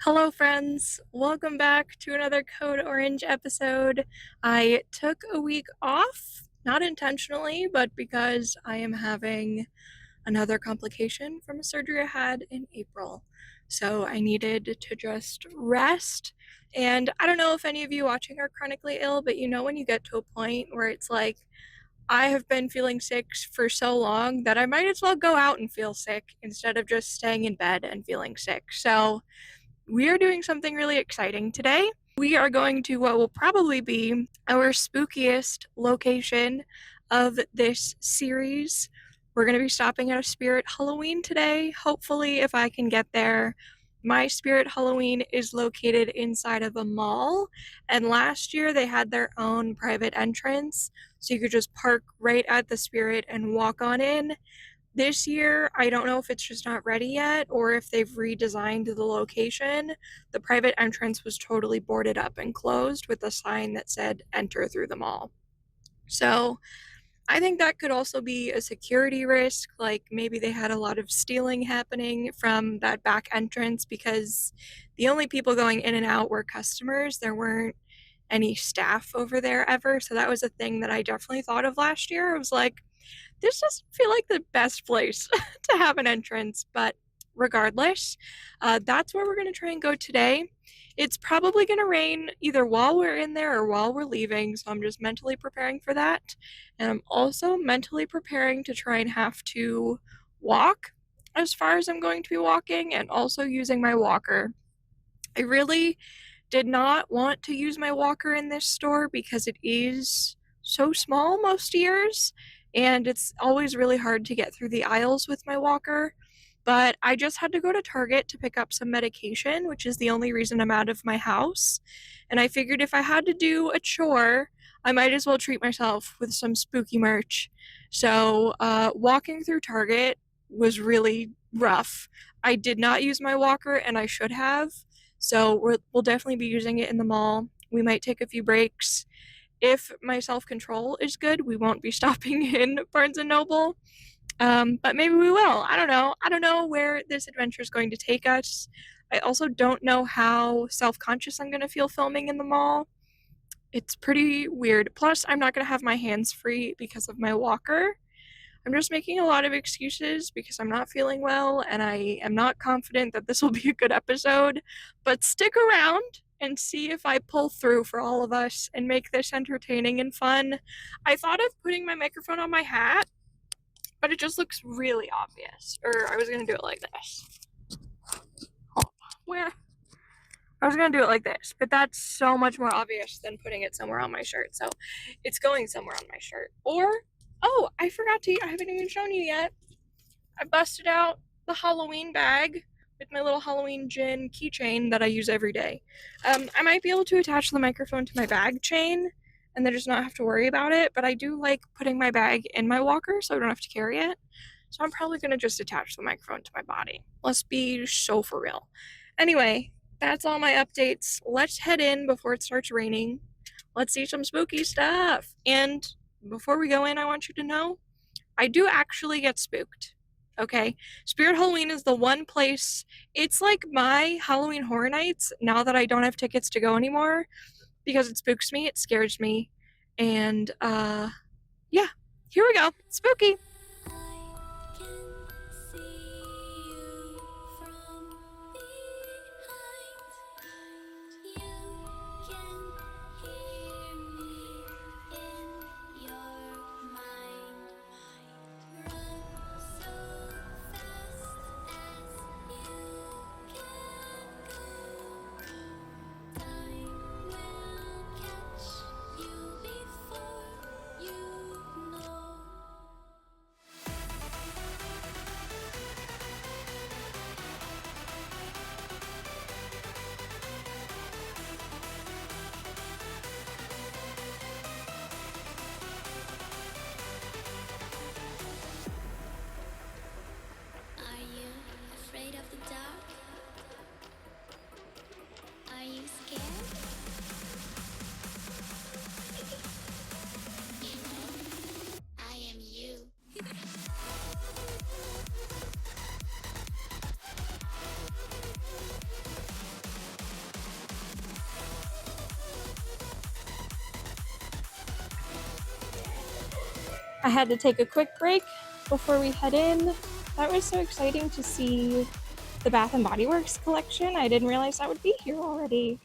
Hello, friends. Welcome back to another Code Orange episode. I took a week off, not intentionally, but because I am having another complication from a surgery I had in April. So I needed to just rest. And I don't know if any of you watching are chronically ill, but you know when you get to a point where it's like, I have been feeling sick for so long that I might as well go out and feel sick instead of just staying in bed and feeling sick. So we are doing something really exciting today. We are going to what will probably be our spookiest location of this series. We're going to be stopping at a Spirit Halloween today. Hopefully, if I can get there. My Spirit Halloween is located inside of a mall, and last year they had their own private entrance, so you could just park right at the Spirit and walk on in. This year, I don't know if it's just not ready yet or if they've redesigned the location. The private entrance was totally boarded up and closed with a sign that said enter through the mall. So I think that could also be a security risk. Like maybe they had a lot of stealing happening from that back entrance because the only people going in and out were customers. There weren't any staff over there ever. So that was a thing that I definitely thought of last year. I was like, this doesn't feel like the best place to have an entrance, but regardless, that's where we're going to try and go today. It's probably going to rain either while we're in there or while we're leaving, so I'm just mentally preparing for that. And I'm also mentally preparing to try and have to walk as far as I'm going to be walking and also using my walker. I really did not want to use my walker in this store because it is so small most years and it's always really hard to get through the aisles with my walker. But I just had to go to Target to pick up some medication, which is the only reason I'm out of my house. And I figured if I had to do a chore, I might as well treat myself with some spooky merch. So walking through Target was really rough. I did not use my walker and I should have. So we'll definitely be using it in the mall. We might take a few breaks. If my self-control is good, we won't be stopping in Barnes & Noble. But maybe we will. I don't know. I don't know where this adventure is going to take us. I also don't know how self-conscious I'm going to feel filming in the mall. It's pretty weird. Plus, I'm not going to have my hands free because of my walker. I'm just making a lot of excuses because I'm not feeling well and I am not confident that this will be a good episode. But stick around and see if I pull through for all of us and make this entertaining and fun. I thought of putting my microphone on my hat, but it just looks really obvious. Or I was gonna do it like this. Where? I was gonna do it like this, but that's so much more obvious than putting it somewhere on my shirt. So it's going somewhere on my shirt. Or, oh, I haven't even shown you yet. I busted out the Halloween bag with my little Halloween gin keychain that I use every day. I might be able to attach the microphone to my bag chain and then just not have to worry about it, but I do like putting my bag in my walker so I don't have to carry it. So I'm probably going to just attach the microphone to my body. Let's be so for real. Anyway, that's all my updates. Let's head in before it starts raining. Let's see some spooky stuff. And before we go in, I want you to know I do actually get spooked. Okay, Spirit Halloween is the one place, it's like my Halloween Horror Nights now that I don't have tickets to go anymore because it spooks me, it scares me, and yeah, here we go. Spooky. I had to take a quick break before we head in. That was so exciting to see the Bath and Body Works collection. I didn't realize that would be here already.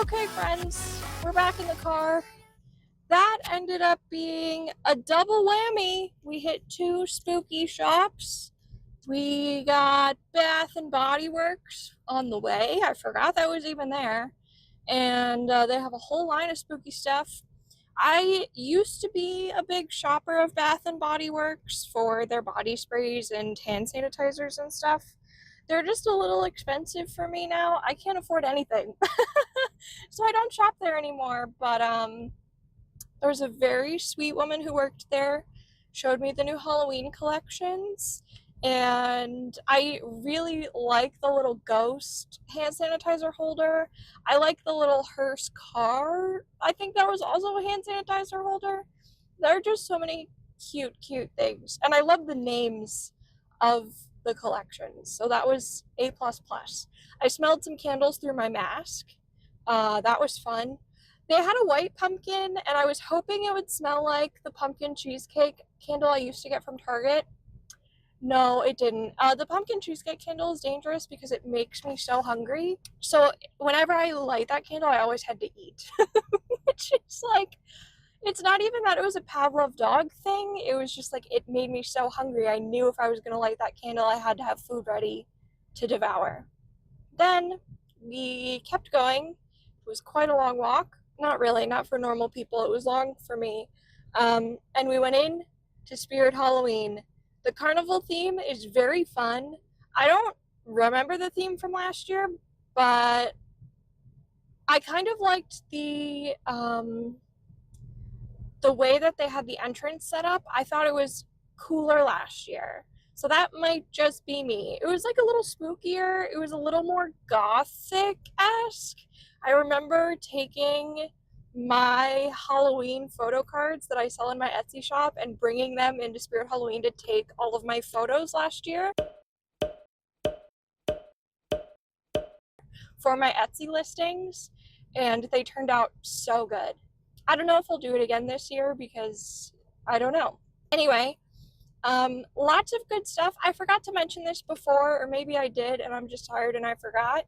Okay, friends, we're back in the car. That ended up being a double whammy. We hit 2 spooky shops. We got Bath and Body Works on the way. I forgot that was even there. And they have a whole line of spooky stuff. I used to be a big shopper of Bath and Body Works for their body sprays and hand sanitizers and stuff. They're just a little expensive for me now. I can't afford anything. So I don't shop there anymore, but there was a very sweet woman who worked there, showed me the new Halloween collections, and I really like the little ghost hand sanitizer holder. I like the little hearse car. I think that was also a hand sanitizer holder. There are just so many cute things, and I love the names of the collections, so that was A++. I smelled some candles through my mask. That was fun. They had a white pumpkin, and I was hoping it would smell like the pumpkin cheesecake candle I used to get from Target. No, it didn't. The pumpkin cheesecake candle is dangerous because it makes me so hungry. So whenever I light that candle, I always had to eat. Which is like, it's not even that it was a Pavlov dog thing. It was just like, it made me so hungry. I knew if I was going to light that candle, I had to have food ready to devour. Then we kept going. It was quite a long walk. Not really, not for normal people. It was long for me. And we went in to Spirit Halloween. The carnival theme is very fun. I don't remember the theme from last year, but I kind of liked the way that they had the entrance set up. I thought it was cooler last year. So that might just be me. It was like a little spookier. It was a little more gothic-esque. I remember taking my Halloween photo cards that I sell in my Etsy shop and bringing them into Spirit Halloween to take all of my photos last year for my Etsy listings, and they turned out so good. I don't know if I'll do it again this year because I don't know. Anyway, lots of good stuff. I forgot to mention this before, or maybe I did and I'm just tired and I forgot.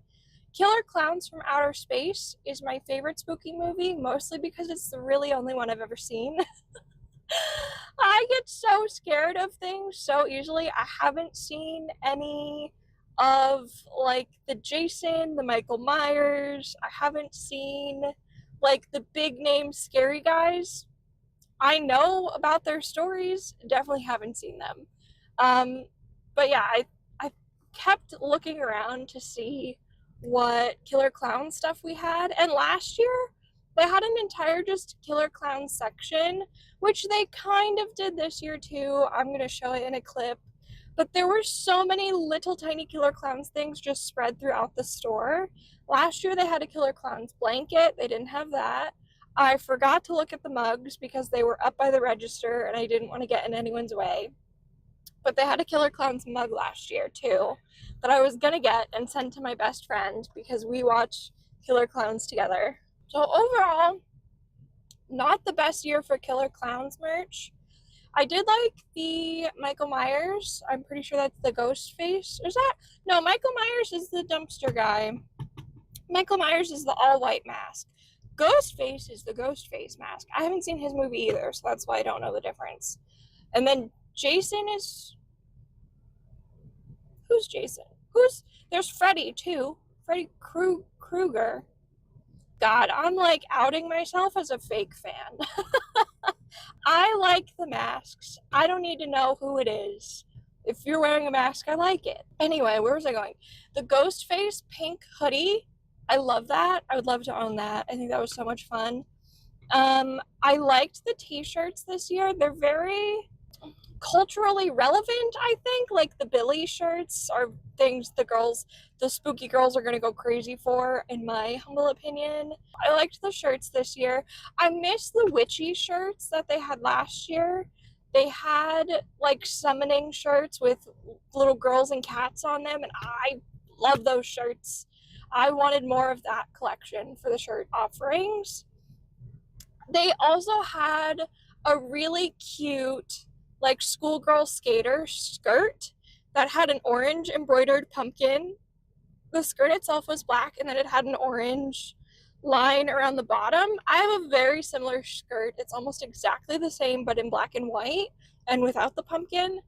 Killer Clowns from Outer Space is my favorite spooky movie, mostly because it's the really only one I've ever seen. I get so scared of things so easily. I haven't seen any of like the Jason, the Michael Myers. I haven't seen like the big name scary guys. I know about their stories, definitely haven't seen them. But yeah, I kept looking around to see what Killer Clown stuff we had, and last year they had an entire just Killer Clown section, which they kind of did this year too. I'm going to show it in a clip, but there were so many little tiny Killer Clowns things just spread throughout the store. Last year they had a Killer Clowns blanket. They didn't have that. I forgot to look at the mugs because they were up by the register and I didn't want to get in anyone's way. But they had a Killer Clowns mug last year too that I was gonna get and send to my best friend because we watch Killer Clowns together. So overall, not the best year for Killer Clowns merch. I did like the Michael Myers. I'm pretty sure that's the ghost face. Is that? No, Michael Myers is the dumpster guy. Michael Myers is the all-white mask. Ghostface is the ghost face mask. I haven't seen his movie either, so that's why I don't know the difference. And then Jason is... Who's Jason? There's Freddy, too. Freddy Krueger. God, I'm like outing myself as a fake fan. I like the masks. I don't need to know who it is. If you're wearing a mask, I like it. Anyway, where was I going? The Ghostface pink hoodie. I love that. I would love to own that. I think that was so much fun. I liked the t-shirts this year. They're very culturally relevant, I think. Like the Billy shirts are things the spooky girls are going to go crazy for, in my humble opinion. I liked the shirts this year. I miss the witchy shirts that they had last year. They had like summoning shirts with little girls and cats on them, and I love those shirts. I wanted more of that collection for the shirt offerings. They also had a really cute like schoolgirl skater skirt that had an orange embroidered pumpkin. The skirt itself was black and then it had an orange line around the bottom. I have a very similar skirt. It's almost exactly the same, but in black and white and without the pumpkin.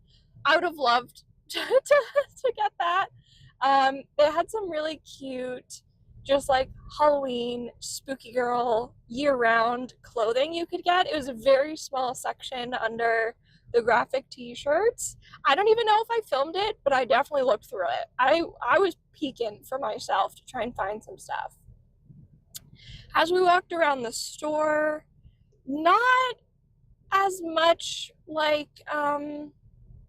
I would have loved to get that. They had some really cute, just like Halloween, spooky girl, year-round clothing you could get. It was a very small section under the graphic t-shirts. I don't even know if I filmed it, but I definitely looked through it. I was peeking for myself to try and find some stuff. As we walked around the store, not as much like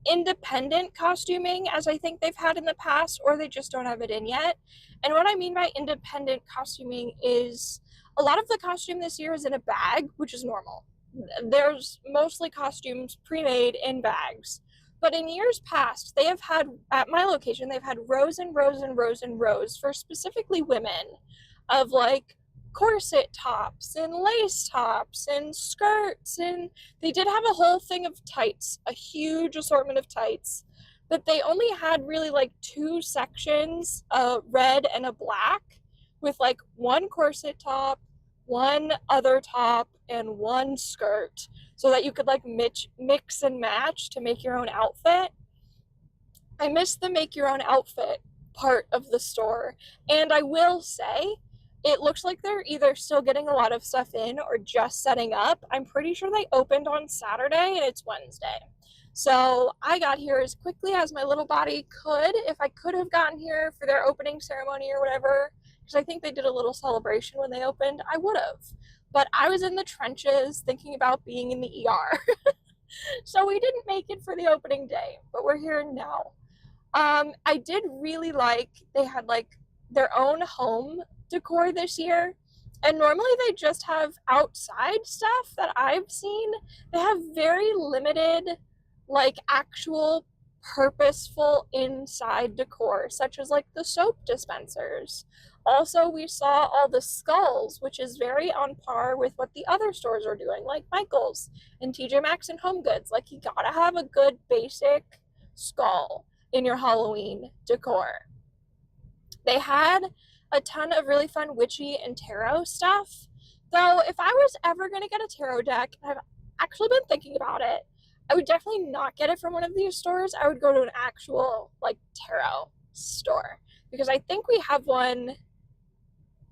independent costuming as I think they've had in the past, or they just don't have it in yet. And what I mean by independent costuming is a lot of the costume this year is in a bag, which is normal. There's mostly costumes pre-made in bags. But in years past, they have had, at my location, they've had rows and rows and rows and rows for specifically women of like corset tops and lace tops and skirts, and they did have a whole thing of tights, a huge assortment of tights, but they only had really like two sections, a red and a black, with like one corset top, one other top, and one skirt, so that you could like mix and match to make your own outfit. I missed the make your own outfit part of the store, and I will say it looks like they're either still getting a lot of stuff in or just setting up. I'm pretty sure they opened on Saturday and it's Wednesday. So I got here as quickly as my little body could. If I could have gotten here for their opening ceremony or whatever, because I think they did a little celebration when they opened, I would have. But I was in the trenches thinking about being in the ER. So we didn't make it for the opening day, but we're here now. I did really like, they had like their own home decor this year, and normally they just have outside stuff that I've seen. They have very limited like actual purposeful inside decor, such as like the soap dispensers. Also, we saw all the skulls, which is very on par with what the other stores are doing, like Michael's and TJ Maxx and Home Goods. Like, you gotta have a good basic skull in your Halloween decor. They had a ton of really fun witchy and tarot stuff. Though, if I was ever going to get a tarot deck, I've actually been thinking about it, I would definitely not get it from one of these stores. I would go to an actual, like, tarot store. Because I think we have one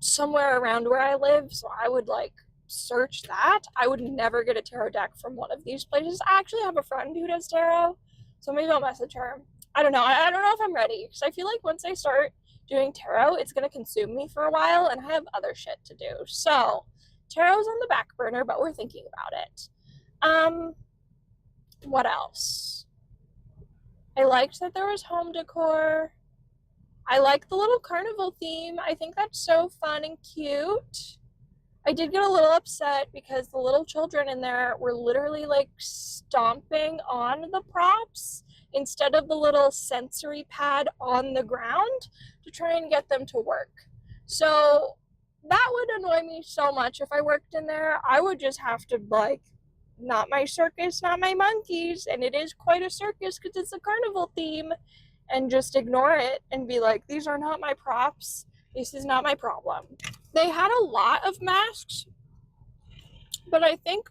somewhere around where I live, so I would, like, search that. I would never get a tarot deck from one of these places. I actually have a friend who does tarot, so maybe I'll message her. I don't know. I don't know if I'm ready, because I feel like once I start doing tarot, it's going to consume me for a while, and I have other shit to do. So tarot's on the back burner, but we're thinking about it. What else? I liked that there was home decor. I like the little carnival theme. I think that's so fun and cute. I did get a little upset because the little children in there were literally like stomping on the props instead of the little sensory pad on the ground to try and get them to work. So that would annoy me so much. If I worked in there, I would just have to, like, not my circus, not my monkeys, and it is quite a circus because it's a carnival theme, and just ignore it and be like, these are not my props, this is not my problem. They had a lot of masks, but I think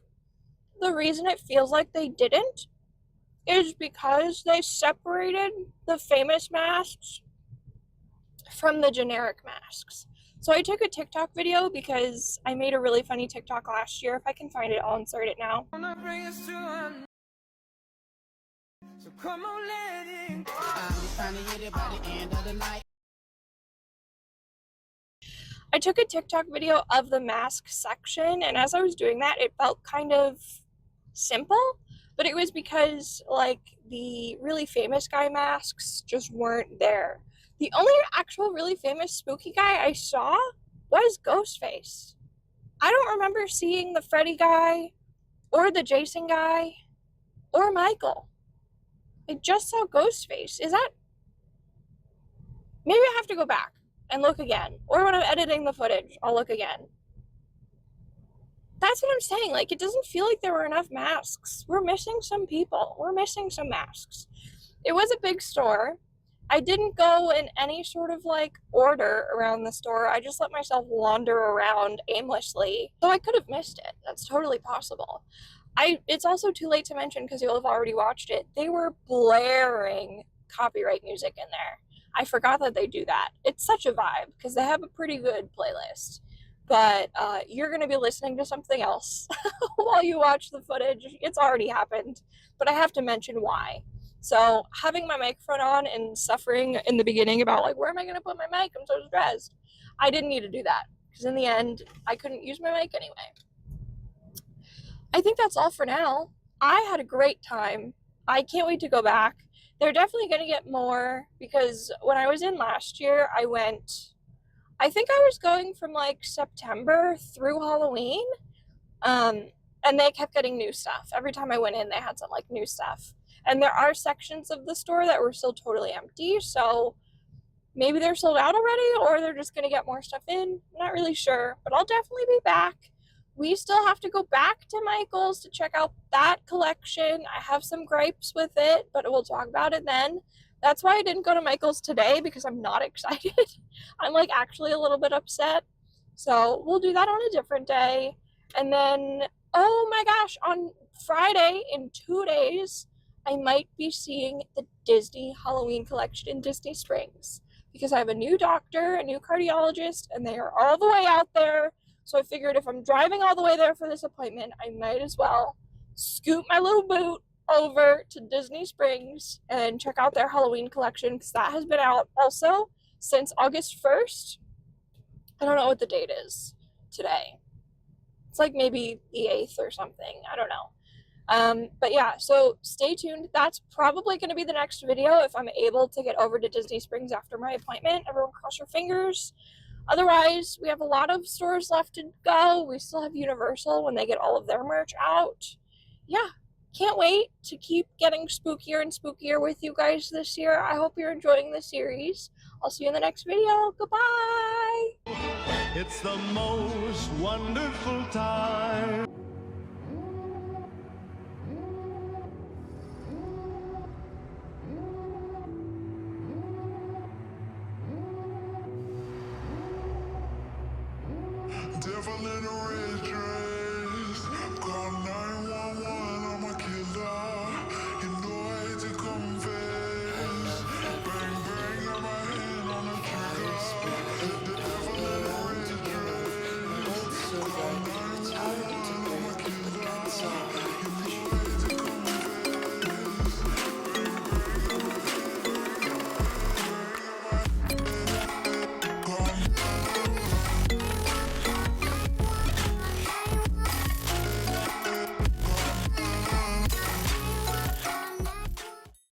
the reason it feels like they didn't is because they separated the famous masks from the generic masks. So I took a TikTok video because I made a really funny TikTok last year. If I can find it, I'll insert it now. So come on, let it go. I took a TikTok video of the mask section, and as I was doing that, it felt kind of simple, but it was because, like, the really famous guy masks just weren't there. The only actual really famous spooky guy I saw was Ghostface. I don't remember seeing the Freddy guy, or the Jason guy, or Michael. I just saw Ghostface. Is that... Maybe I have to go back and look again. Or when I'm editing the footage, I'll look again. That's what I'm saying. Like, it doesn't feel like there were enough masks. We're missing some people. We're missing some masks. It was a big store. I didn't go in any sort of like order around the store. I just let myself wander around aimlessly. So I could have missed it. That's totally possible. It's also too late to mention because you'll have already watched it. They were blaring copyright music in there. I forgot that they do that. It's such a vibe because they have a pretty good playlist. But you're going to be listening to something else while you watch the footage. It's already happened, but I have to mention why. So having my microphone on and suffering in the beginning about like, where am I going to put my mic? I'm so stressed. I didn't need to do that because in the end, I couldn't use my mic anyway. I think that's all for now. I had a great time. I can't wait to go back. They're definitely going to get more because when I was in last year, I think I was going from like September through Halloween. And they kept getting new stuff. Every time I went in, they had some like new stuff. And there are sections of the store that were still totally empty. So maybe they're sold out already or they're just going to get more stuff in. I'm not really sure, but I'll definitely be back. We still have to go back to Michael's to check out that collection. I have some gripes with it, but we'll talk about it then. That's why I didn't go to Michael's today because I'm not excited. I'm like actually a little bit upset. So we'll do that on a different day. And then, oh my gosh, on Friday in 2 days, I might be seeing the Disney Halloween collection in Disney Springs because I have a new doctor, a new cardiologist, and they are all the way out there. So I figured if I'm driving all the way there for this appointment, I might as well scoot my little boot over to Disney Springs and check out their Halloween collection because that has been out also since August 1st. I don't know what the date is today. It's like maybe the 8th or something. I don't know. But yeah, so stay tuned. That's probably going to be the next video if I'm able to get over to Disney Springs after my appointment. Everyone cross your fingers. Otherwise, we have a lot of stores left to go. We still have Universal when they get all of their merch out. Yeah, can't wait to keep getting spookier and spookier with you guys this year. I hope you're enjoying the series. I'll see you in the next video. Goodbye! It's the most wonderful time. Devil in a red